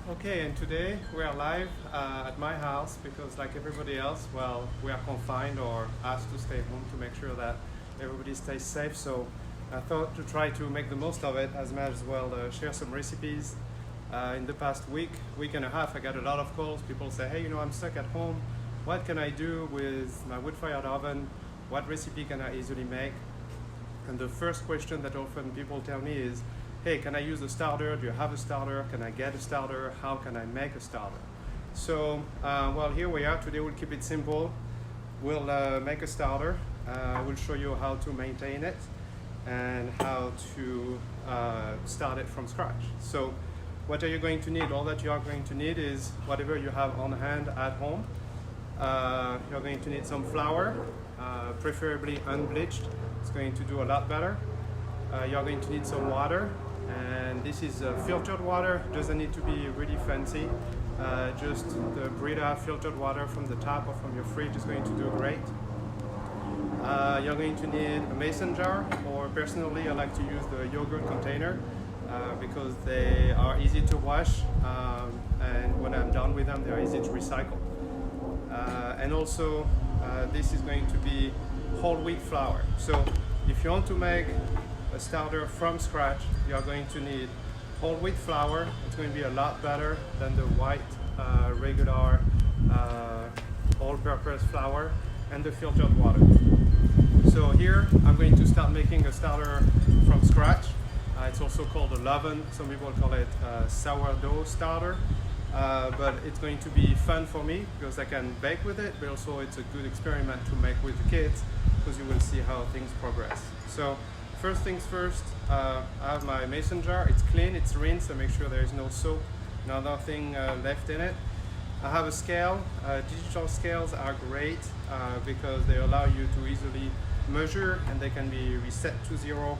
Okay, and today we are live at my house because, like everybody else, well, we are confined or asked to stay home to make sure that everybody stays safe. So I thought to try to make the most of it as much as well, share some recipes. In the past week and a half, I got a lot of calls. People say, hey, I'm stuck at home. What can I do with my wood-fired oven? What recipe can I easily make? And the first question that often people tell me is, hey, can I use a starter? Do you have a starter? Can I get a starter? How can I make a starter? So, well, here we are. Today we'll keep it simple. We'll make a starter. We'll show you how to maintain it and how to start it from scratch. So, what are you going to need? All that you are going to need is whatever you have on hand at home. You're going to need some flour, preferably unbleached. It's going to do a lot better. You're going to need some water, and this is filtered water. Doesn't need to be really fancy. Just the Brita filtered water from the tap or from your fridge is going to do great. You're going to need a mason jar, or personally I like to use the yogurt container because they are easy to wash, and when I'm done with them they're easy to recycle. And also this is going to be whole wheat flour. So if you want to make a starter from scratch, you are going to need whole wheat flour. It's going to be a lot better than the white regular all-purpose flour, and the filtered water. So here I'm going to start making a starter from scratch. It's also called a Levain. Some people call it a sourdough starter. But it's going to be fun for me because I can bake with it, but also it's a good experiment to make with the kids because you will see how things progress. So first things first, I have my mason jar. It's clean, it's rinsed, so make sure there is no soap, nothing left in it. I have a scale. Digital scales are great because they allow you to easily measure and they can be reset to zero.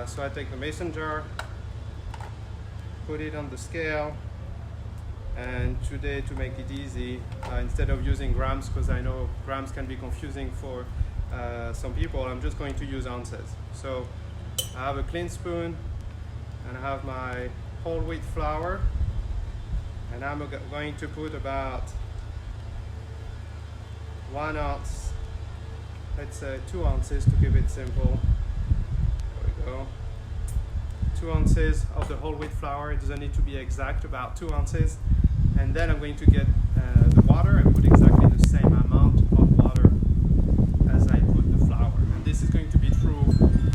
So I take the mason jar, put it on the scale, and today, to make it easy, instead of using grams, because I know grams can be confusing for some people, I'm just going to use ounces. So I have a clean spoon and I have my whole wheat flour, and I'm going to put about 1 ounce, let's say 2 ounces to keep it simple. There we go. 2 ounces of the whole wheat flour. It doesn't need to be exact, about 2 ounces. And then I'm going to get the water and put exactly the same amount of water as I put the flour. And this is going to be true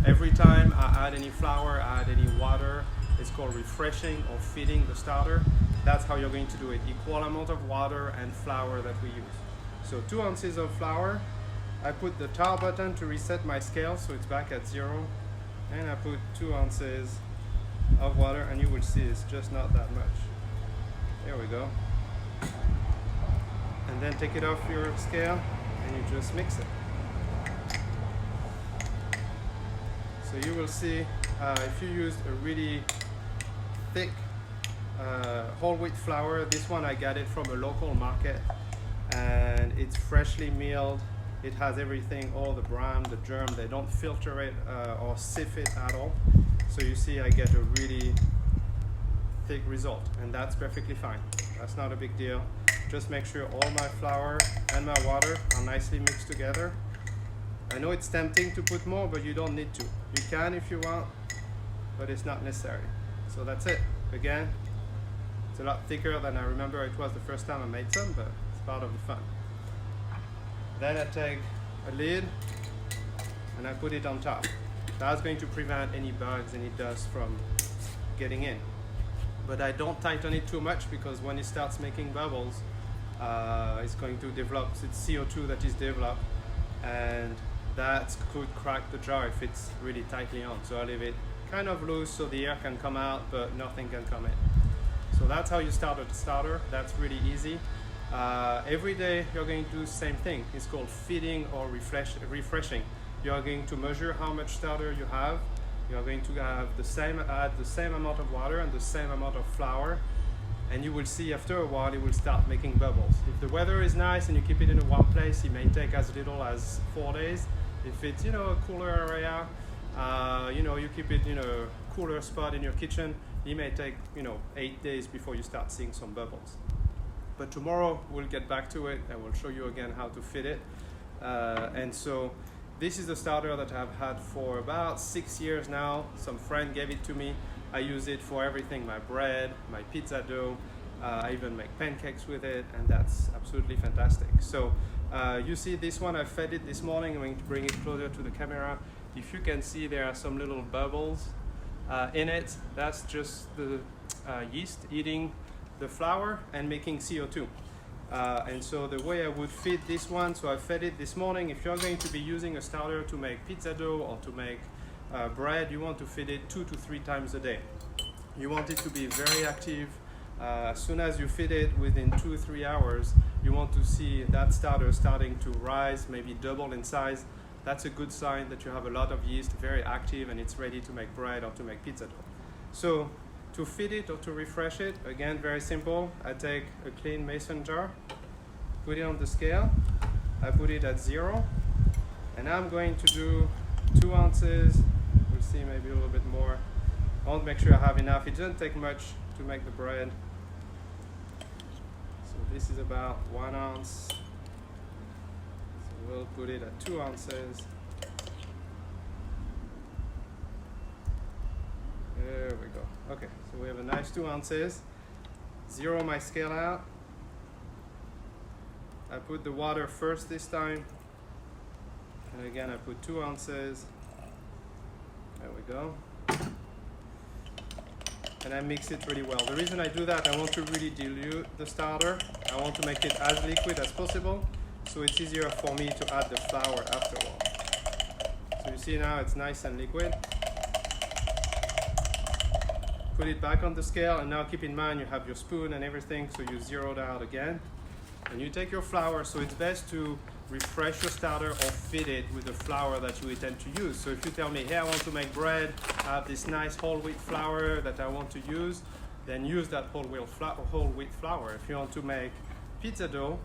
every time I add any flour, I add any water. It's called refreshing or feeding the starter. That's how you're going to do it. Equal amount of water and flour that we use. So 2 ounces of flour. I put the tar button to reset my scale so it's back at 0. And I put 2 ounces of water, and you will see it's just not that much. There we go. And then take it off your scale and you just mix it. So you will see if you use a really thick whole wheat flour, this one I got it from a local market and it's freshly milled. It has everything, all the bran, the germ. They don't filter it or sieve it at all. So you see I get a really thick result, and that's perfectly fine. That's not a big deal. Just make sure all my flour and my water are nicely mixed together. I know it's tempting to put more, but you don't need to. You can if you want, but it's not necessary. So that's it. Again, it's a lot thicker than I remember it was the first time I made some, but it's part of the fun. Then I take a lid and I put it on top. That's going to prevent any bugs, any dust from getting in. But I don't tighten it too much because when it starts making bubbles, it's going to develop, it's CO2 that is developed, and that could crack the jar if it's really tightly on. So I leave it kind of loose so the air can come out, but nothing can come in. So that's how you start a starter. That's really easy. Every day you're going to do the same thing. It's called feeding or refreshing. You are going to measure how much starter you have. You are going to have add the same amount of water and the same amount of flour, and you will see after a while it will start making bubbles. If the weather is nice and you keep it in a warm place, it may take as little as 4 days. If it's a cooler area, you keep it in a cooler spot in your kitchen, it may take 8 days before you start seeing some bubbles. But tomorrow we'll get back to it and we'll show you again how to fit it. And so this is the starter that I've had for about 6 years now. Some friend gave it to me. I use it for everything, my bread, my pizza dough. I even make pancakes with it, and that's absolutely fantastic. So you see this one, I fed it this morning. I'm going to bring it closer to the camera. If you can see, there are some little bubbles in it. That's just the yeast eating the flour and making CO2. And so the way I would feed this one, so I fed it this morning. If you're going to be using a starter to make pizza dough or to make bread, you want to feed it 2 to 3 times a day. You want it to be very active. As soon as you feed it, within 2 or 3 hours, you want to see that starter starting to rise, maybe double in size. That's a good sign that you have a lot of yeast, very active, and it's ready to make bread or to make pizza dough. So to feed it or to refresh it, again, very simple. I take a clean mason jar, put it on the scale, I put it at 0, and I'm going to do 2 ounces. We'll see maybe a little bit more. I want to make sure I have enough. It doesn't take much to make the bread. So this is about 1 ounce. So we'll put it at 2 ounces. There we go. Okay, so we have a nice 2 ounces. Zero my scale out. I put the water first this time. And again, I put 2 ounces. There we go. And I mix it really well. The reason I do that, I want to really dilute the starter. I want to make it as liquid as possible, so it's easier for me to add the flour afterward. So you see now it's nice and liquid. Put it back on the scale, and now keep in mind you have your spoon and everything, so you zero it out again. And you take your flour, so it's best to refresh your starter or feed it with the flour that you intend to use. So if you tell me, hey, I want to make bread, I have this nice whole wheat flour that I want to use, then use that whole wheat flour. If you want to make pizza dough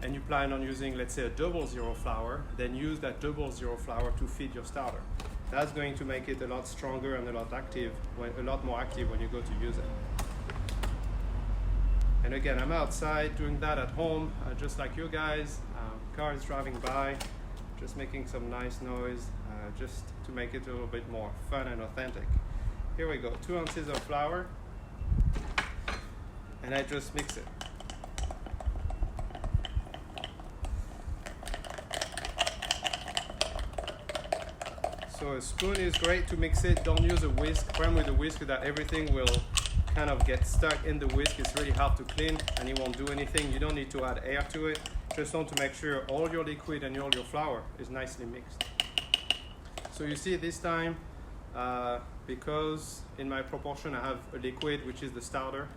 and you plan on using, let's say, a 00 flour, then use that 00 flour to feed your starter. That's going to make it a lot stronger and a lot more active when you go to use it. And again, I'm outside doing that at home, just like you guys. Car is driving by, just making some nice noise, just to make it a little bit more fun and authentic. Here we go, 2 ounces of flour, and I just mix it. So a spoon is great to mix it. Don't use a whisk. The problem with the whisk is that everything will kind of get stuck in the whisk. It's really hard to clean and it won't do anything. You don't need to add air to it. Just want to make sure all your liquid and all your flour is nicely mixed. So you see this time, because in my proportion I have a liquid, which is the starter,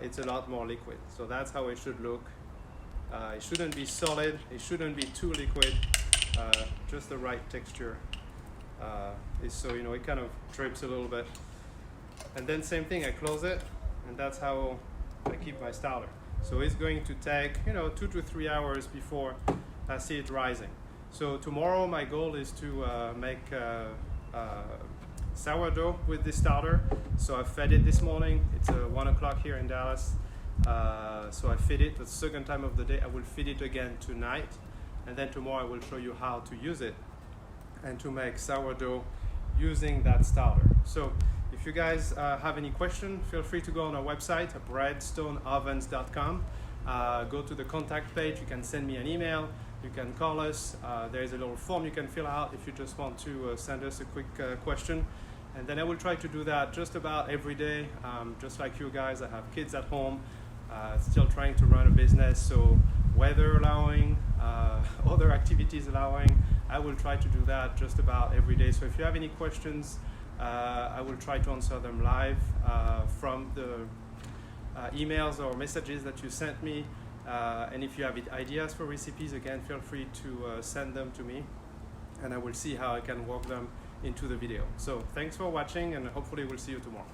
it's a lot more liquid. So that's how it should look. It shouldn't be solid, it shouldn't be too liquid, just the right texture. So it kind of drips a little bit. And then same thing, I close it, and that's how I keep my starter. So it's going to take 2 to 3 hours before I see it rising. So tomorrow my goal is to make sourdough with this starter. So I fed it this morning. It's 1 o'clock here in Dallas. So I feed it the second time of the day. I will feed it again tonight, and then tomorrow I will show you how to use it and to make sourdough using that starter. So if you guys have any question, feel free to go on our website, breadstoneovens.com. Go to the contact page. You can send me an email. You can call us. There is a little form you can fill out if you just want to send us a quick question. And then I will try to do that just about every day. Just like you guys, I have kids at home, still trying to run a business. So weather allowing, other activities allowing, I will try to do that just about every day. So if you have any questions, I will try to answer them live from the emails or messages that you sent me. And if you have ideas for recipes, again, feel free to send them to me, and I will see how I can work them into the video. So thanks for watching, and hopefully we'll see you tomorrow.